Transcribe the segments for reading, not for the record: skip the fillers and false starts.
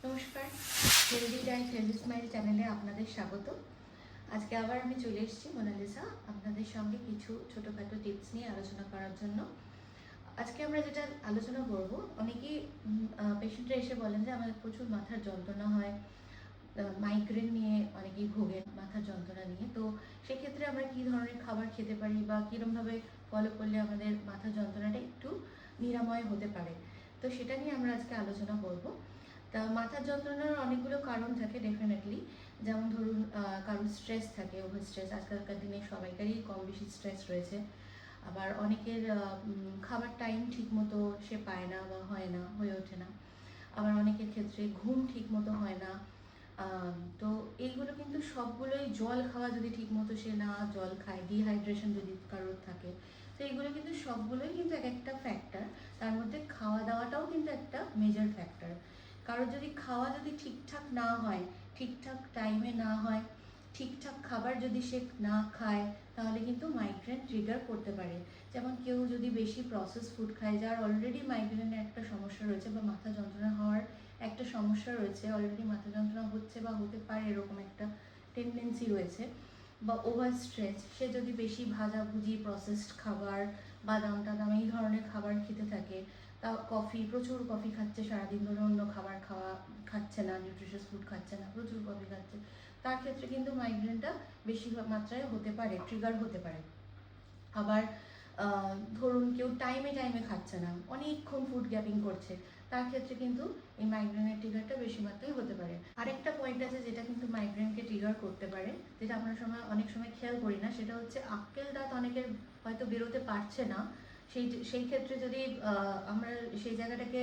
নমস্কার, healthy diet healthy smile চ্যানেলে আপনাদের স্বাগত। আজকে আবার আমি চলে এসেছি মোনালিসা আপনাদের সঙ্গে কিছু ছোটোখাটো টিপস নিয়ে আলোচনা করার জন্য। আজকে আমরা যেটা আলোচনা করব, অনেকেই পেশেন্টরা এসে বলেন যে আমাদের প্রচুর মাথার যন্ত্রণা হয়, মাইগ্রেন নিয়ে অনেকেই ভোগেন, মাথার যন্ত্রণা নিয়ে। তো সেক্ষেত্রে আমরা কী ধরনের খাবার খেতে পারি বা কীরকমভাবে ফলো করলে আমাদের মাথার যন্ত্রণাটা একটু নিরাময় হতে পারে, তো সেটা নিয়ে আমরা আজকে আলোচনা করব। তা মাথার যন্ত্রণার অনেকগুলো কারণ থাকে ডেফিনেটলি। যেমন ধরুন, কারোর স্ট্রেস থাকে, ওভার স্ট্রেস, আজকালকার দিনে সবাইকারই কম বেশি স্ট্রেস রয়েছে। আবার অনেকের খাবার টাইম ঠিক মতো সে পায় না বা হয় না, হয়ে ওঠে না। আবার অনেকের ক্ষেত্রে ঘুম ঠিক মতো হয় না। তো এইগুলো কিন্তু সবগুলোই, জল খাওয়া যদি ঠিক মতো সে না জল খায়, ডিহাইড্রেশন যদি কারোর থাকে, তো এইগুলো কিন্তু সবগুলোই কিন্তু এক একটা ফ্যাক্টর। তার মধ্যে খাওয়া দাওয়াটাও কিন্তু একটা মেজর ফ্যাক্টর। কারোর যদি খাওয়া যদি ঠিকঠাক না হয়, ঠিকঠাক টাইমে না হয়, ঠিকঠাক খাবার যদি সে না খায়, তাহলে কিন্তু মাইগ্রেন ট্রিগার করতে পারে। যেমন কেউ যদি বেশি প্রসেস ফুড খায়, যার অলরেডি মাইগ্রেনের একটা সমস্যা রয়েছে বা মাথা যন্ত্রণা হওয়ার একটা সমস্যা রয়েছে, অলরেডি মাথা যন্ত্রণা হচ্ছে বা হতে পারে এরকম একটা টেন্ডেন্সি রয়েছে, বা ওভার স্ট্রেস, সে যদি বেশি ভাজাভুজি, প্রসেসড খাবার, বাদাম টাদাম এই ধরনের খাবার খেতে থাকে, তা কফি, প্রচুর কফি খাচ্ছে সারাদিন ধরে, অন্য খাবার খাচ্ছে না, নিউট্রিশিয়াস ফুড খাচ্ছে না, প্রচুর কফি খাচ্ছে, তার ক্ষেত্রে কিন্তু মাইগ্রেনটা বেশি মাত্রায় হতে পারে, ট্রিগার হতে পারে। আবার ধরুন কেউ টাইমে টাইমে খাচ্ছে না, অনেকক্ষণ ফুড গ্যাপিং করছে, তার ক্ষেত্রে কিন্তু এই মাইগ্রেনের ট্রিগারটা বেশি মাত্রায় হতে পারে। আরেকটা পয়েন্ট আছে যেটা কিন্তু মাইগ্রেনকে ট্রিগার করতে পারে, যেটা আমরা অনেক সময় খেয়াল করি না, সেটা হচ্ছে আক্কেল দাঁত অনেকের হয়তো বেরোতে পারছে না। সেই ক্ষেত্রে যদি আমরা সেই জায়গাটাকে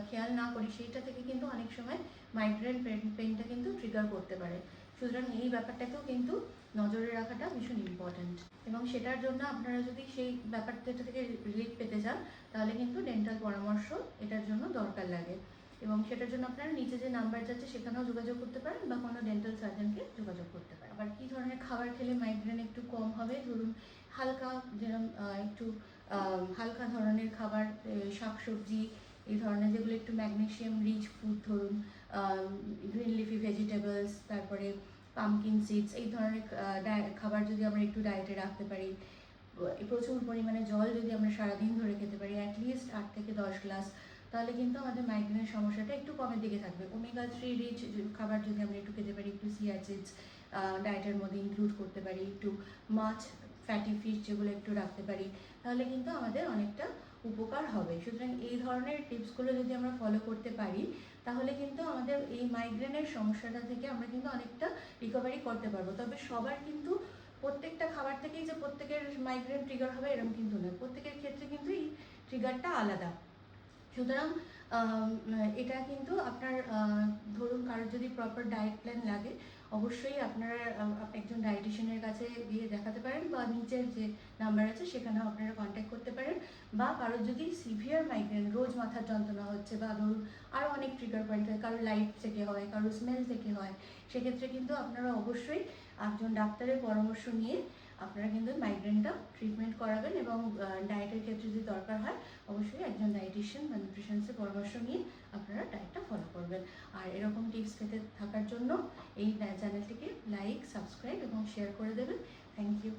খেয়াল না করি, সেইটা থেকে কিন্তু অনেক সময় মাইগ্রেন পেনটা কিন্তু ট্রিগার করতে পারে। সুতরাং এই ব্যাপারটাকেও কিন্তু নজরে রাখাটা ভীষণ ইম্পর্ট্যান্ট, এবং সেটার জন্য আপনারা যদি সেই ব্যাপারটা থেকে রিলিফ পেতে চান, তাহলে কিন্তু ডেন্টাল পরামর্শ এটার জন্য দরকার লাগে। এবং সেটার জন্য আপনারা নিচে যে নাম্বার যাচ্ছে সেখানেও যোগাযোগ করতে পারেন বা কোনো ডেন্টাল সার্জনকে যোগাযোগ করতে পারেন। আবার কী ধরনের খাবার খেলে মাইগ্রেন একটু কম হবে, ধরুন হালকা, যেরকম একটু হালকা ধরনের খাবার, শাকসবজি, এই ধরনের যেগুলো একটু ম্যাগনেশিয়াম রিচ ফুড, ধরুন গ্রিন লিফি ভেজিটেবলস, তারপরে পামকিন সিডস, এই ধরনের খাবার যদি আমরা একটু ডায়েটে রাখতে পারি, প্রচুর পরিমাণে জল যদি আমরা সারাদিন ধরে খেতে পারি, অ্যাটলিস্ট 8 থেকে 10 গ্লাস, তাহলে কিন্তু আমাদের মাইগ্রেনের সমস্যাটা একটু কমের দিকে থাকবে। ওমেগা 3 রিচ খাবার যদি আমরা একটু খেতে পারি, একটু চিয়া সিডস ডায়েটের মধ্যে ইনক্লুড করতে পারি, একটু মাছ, ফ্যাটি ফিশ যেগুলো একটু রাখতে পারি, তাহলে কিন্তু আমাদের অনেকটা উপকার হবে। সুতরাং এই ধরনের টিপসগুলো যদি আমরা ফলো করতে পারি, তাহলে কিন্তু আমাদের এই মাইগ্রেনের সমস্যাটা থেকে আমরা কিন্তু অনেকটা রিকভারি করতে পারবো। তবে সবার কিন্তু প্রত্যেকটা খাবার থেকেই যে প্রত্যেকের মাইগ্রেন ট্রিগার হবে এরকম কিন্তু নয়, প্রত্যেকের ক্ষেত্রে কিন্তু এই ট্রিগারটা আলাদা। সুতরাং এটা কিন্তু আপনার, ধরুন কারোর যদি প্রপার ডায়েট প্ল্যান লাগে, অবশ্যই আপনারা একজন ডায়েটিশিয়ানের কাছে গিয়ে দেখাতে পারেন, বা নিচের যে নাম্বার আছে সেখানেও আপনারা কন্ট্যাক্ট করতে পারেন। বা কারোর যদি সিভিয়ার মাইগ্রেন, রোজ মাথার যন্ত্রণা হচ্ছে, বা ধরুন আরও অনেক ট্রিগার পয়েন্ট হয়, কারোর লাইট থেকে হয়, কারোর স্মেল থেকে হয়, সেক্ষেত্রে কিন্তু আপনারা অবশ্যই একজন ডাক্তারের পরামর্শ নিয়ে আপনারা কিন্তু মাইগ্রেনটা ট্রিটমেন্ট করাবেন। এবং ডায়েটের ক্ষেত্রে যদি দরকার হয়, অবশ্যই একজন ডায়েটিশিয়ান বা নিউট্রিশনসের পরামর্শ নিয়ে আপনারা ডায়েটটা ফলো করবেন। আর এরকম টিপস পেতে থাকার জন্য এই চ্যানেলটিকে লাইক, সাবস্ক্রাইব এবং শেয়ার করে দেবেন। Thank you.